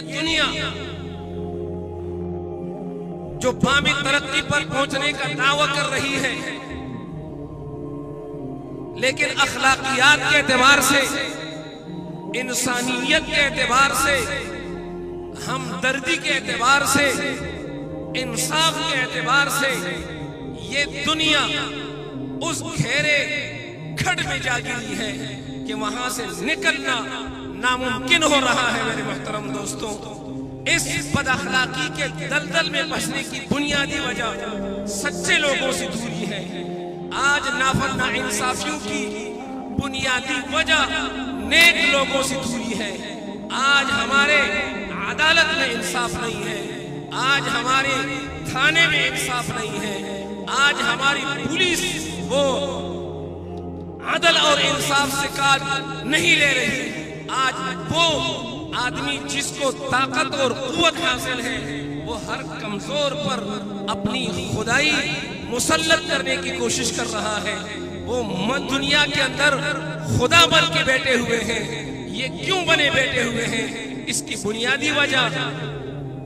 یہ دنیا جو بامی ترقی پر پہنچنے کا دعویٰ کر رہی ہے، لیکن اخلاقیات کے اعتبار سے، انسانیت کے اعتبار سے، ہمدردی کے اعتبار سے، انصاف کے اعتبار سے یہ دنیا اس گھیرے کھڑ میں جا گری ہے کہ وہاں سے نکلنا ناممکن ہو رہا ہے۔ میرے محترم دوستوں، اس بد اخلاقی کے دلدل میں پھنسنے کی بنیادی وجہ سچے لوگوں سے دوری ہے۔ آج ناانصافیوں کی بنیادی وجہ نیک لوگوں سے دوری ہے۔ آج ہمارے عدالت میں انصاف نہیں ہے، آج ہمارے تھانے میں انصاف نہیں ہے، آج ہماری پولیس وہ عدل اور انصاف سے کام نہیں لے رہی۔ آج وہ آدمی جس کو طاقت اور قوت حاصل ہے، وہ ہر کمزور پر اپنی خدائی مسلط کرنے کی کوشش کر رہا ہے۔ وہ دنیا کے اندر خدا بن کے بیٹھے ہوئے ہیں۔ یہ کیوں بنے بیٹھے ہوئے ہیں؟ اس کی بنیادی وجہ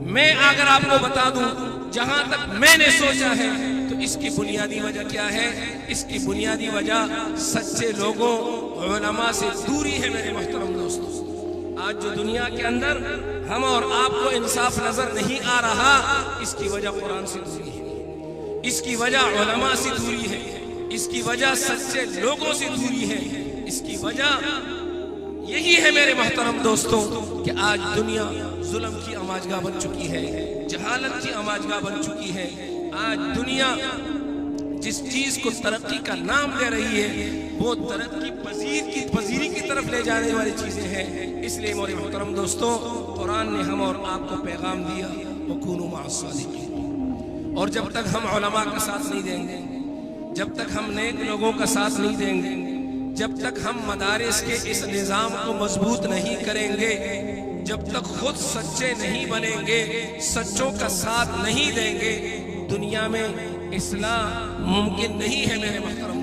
میں اگر آپ کو بتا دوں، جہاں تک میں نے سوچا ہے، تو اس کی بنیادی وجہ کیا ہے؟ اس کی بنیادی وجہ سچے لوگوں، علماء سے دوری ہے۔ میرے محترم دوستوں، آج جو دنیا کے اندر ہم اور آپ کو انصاف نظر نہیں آ رہا، اس کی وجہ قرآن سے دوری ہے، اس کی وجہ علماء سے دوری ہے، اس کی وجہ سچے لوگوں سے دوری ہے، اس کی وجہ یہی ہے میرے محترم دوستوں کہ آج دنیا ظلم کی آماجگاہ بن چکی ہے، جہالت کی آماجگاہ بن چکی ہے۔ آج دنیا جس چیز کو ترقی کا نام دے رہی ہے، وہ ترقی پذیری کی طرف لے جانے والی چیزیں ہیں۔ اس لیے میرے محترم دوستوں، قرآن نے ہم اور آپ کو پیغام دیا، وَكُونُوا مَعَ الصَّادِقِينَ۔ اور جب تک ہم علماء کا ساتھ نہیں دیں گے، جب تک ہم نیک لوگوں کا ساتھ نہیں دیں گے، جب تک ہم مدارس کے اس نظام کو مضبوط نہیں کریں گے، جب تک خود سچے نہیں بنیں گے، سچوں کا ساتھ نہیں دیں گے، دنیا میں اصلاح ممکن نہیں ہے۔ میرے محترم